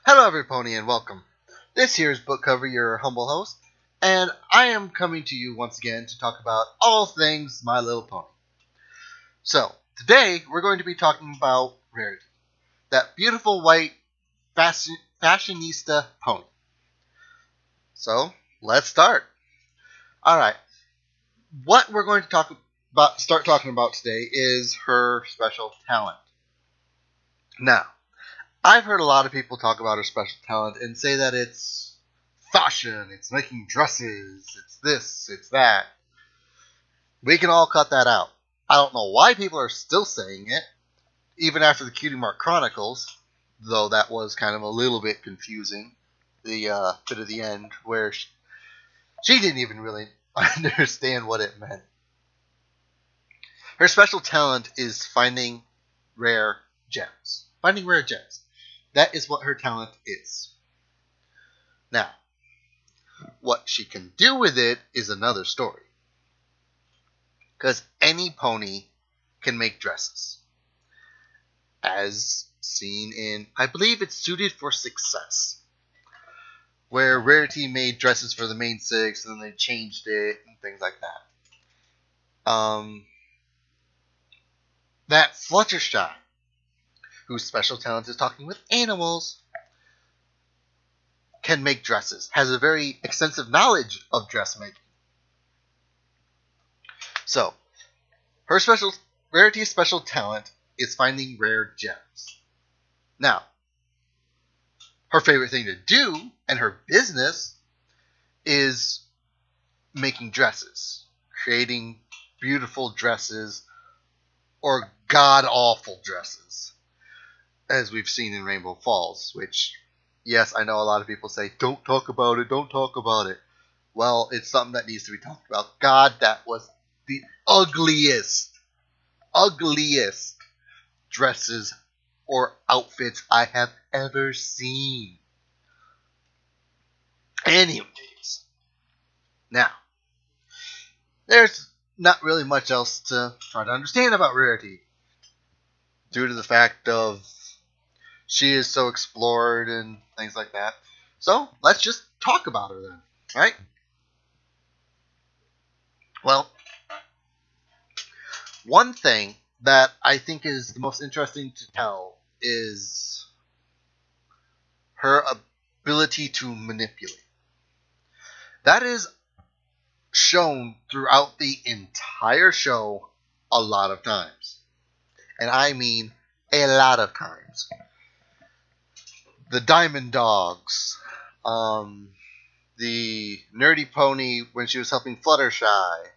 Hello, everybody, and welcome. This here is Book Cover, your humble host, and I am coming to you once again to talk about all things My Little Pony. So, today we're going to be talking about Rarity, that beautiful white fashionista pony. So, let's start. Alright, what we're going to start talking about today is her special talent. Now, I've heard a lot of people talk about her special talent and say that it's fashion, it's making dresses, it's this, it's that. We can all cut that out. I don't know why people are still saying it, even after the Cutie Mark Chronicles, though that was kind of a little bit confusing. The bit of the end where she didn't even really understand what it meant. Her special talent is finding rare gems. Finding rare gems. That is what her talent is. Now, what she can do with it is another story. Because any pony can make dresses. As seen in, I believe it's Suited for Success, where Rarity made dresses for the main six and then they changed it and things like that. That Fluttershy, whose special talent is talking with animals, can make dresses, has a very extensive knowledge of dressmaking. So, Rarity's special talent is finding rare gems. Now, her favorite thing to do, and her business, is making dresses. Creating beautiful dresses, or god-awful dresses, as we've seen in Rainbow Falls, which, yes, I know a lot of people say, don't talk about it, don't talk about it. Well, it's something that needs to be talked about. God, that was the ugliest dresses or outfits I have ever seen. Anyways, now, there's not really much else to try to understand about Rarity, due to the fact of she is so explored and things like that. So, let's just talk about her then, right? Well, one thing that I think is the most interesting to tell is her ability to manipulate. That is shown throughout the entire show a lot of times. And I mean a lot of times. The Diamond Dogs, the Nerdy Pony when she was helping Fluttershy,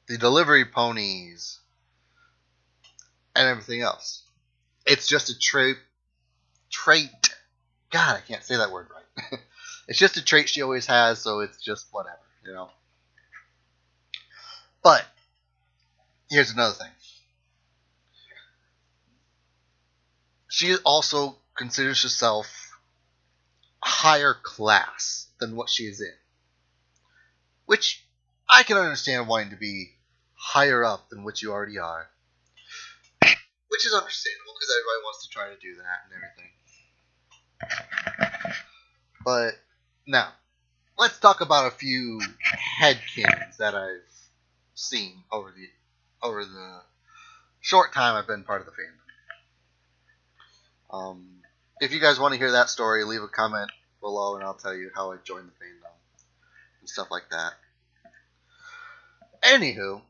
the Delivery Ponies, and everything else. It's just a trait. God, I can't say that word right. It's just a trait she always has, so it's just whatever, you know. But here's another thing. She also considers herself higher class than what she is in. Which I can understand wanting to be higher up than what you already are. Which is understandable because everybody wants to try to do that and everything. But now, let's talk about a few headcanons that I've seen over the short time I've been part of the fandom. If you guys want to hear that story, leave a comment below and I'll tell you how I joined the fandom and stuff like that. Anywho,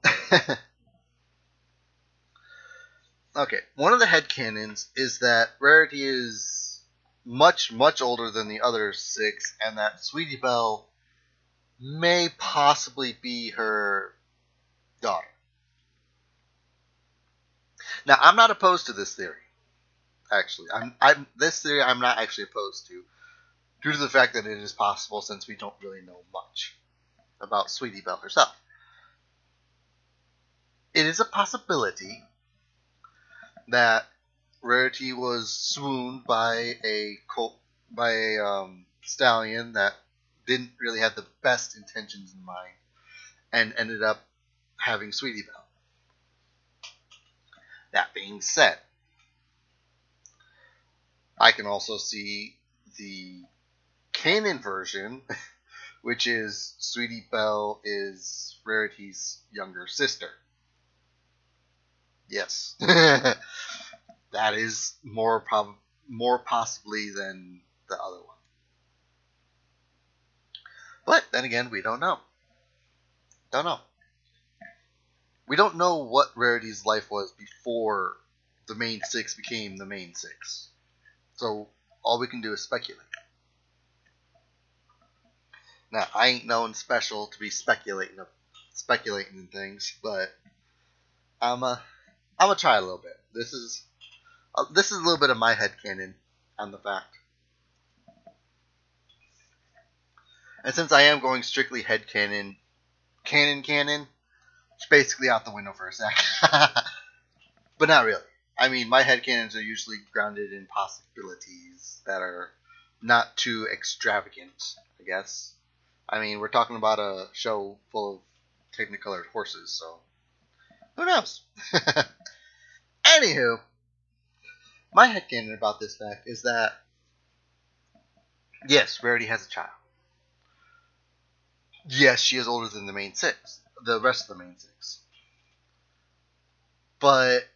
okay, one of the headcanons is that Rarity is much, much older than the other six, and that Sweetie Belle may possibly be her daughter. Now, I'm not opposed to this theory. Actually, this theory I'm not actually opposed to, due to the fact that it is possible since we don't really know much about Sweetie Belle herself. It is a possibility that Rarity was swooned by a stallion that didn't really have the best intentions in mind and ended up having Sweetie Belle. That being said, I can also see the canon version, which is Sweetie Belle is Rarity's younger sister. Yes. That is more possibly than the other one. But then again, we don't know. Don't know. We don't know what Rarity's life was before the main six became the main six. So all we can do is speculate. Now, I ain't known special to be speculating things, but I'm gonna try a little bit. This is a little bit of my headcanon on the fact. And since I am going strictly headcanon, canon, it's basically out the window for a sec. But not really. I mean, my headcanons are usually grounded in possibilities that are not too extravagant, I guess. I mean, we're talking about a show full of technicolored horses, so who knows? Anywho, my headcanon about this fact is that, yes, Rarity has a child. Yes, she is older than the rest of the main six. But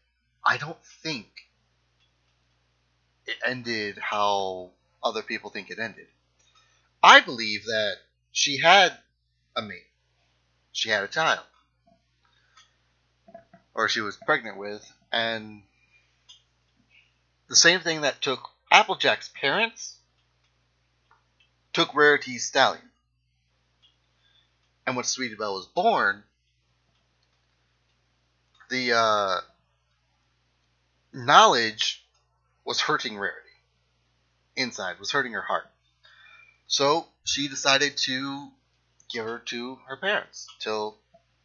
I don't think it ended how other people think it ended. I believe that she had a mate. She had a child. Or she was pregnant with. And the same thing that took Applejack's parents took Rarity's stallion. And when Sweetie Belle was born, the knowledge was hurting Rarity. Inside, was hurting her heart. So she decided to give her to her parents so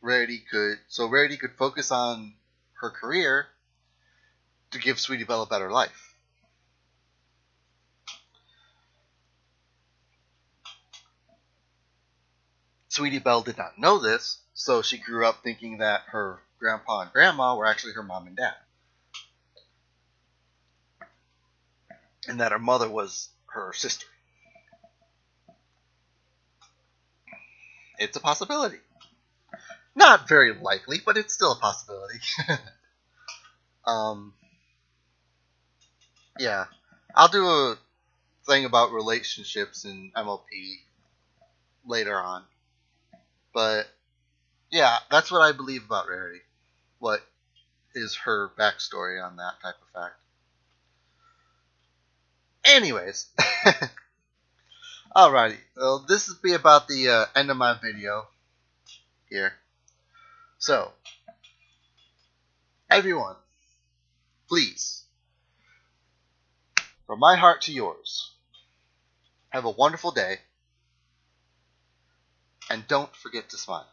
Rarity could focus on her career to give Sweetie Belle a better life. Sweetie Belle did not know this, so she grew up thinking that her grandpa and grandma were actually her mom and dad. And that her mother was her sister. It's a possibility. Not very likely, but it's still a possibility. Yeah. I'll do a thing about relationships in MLP later on. But yeah, that's what I believe about Rarity. What is her backstory on that type of fact? Anyways, alrighty. Well, this will be about the end of my video here. So, everyone, please, from my heart to yours, have a wonderful day, and don't forget to smile.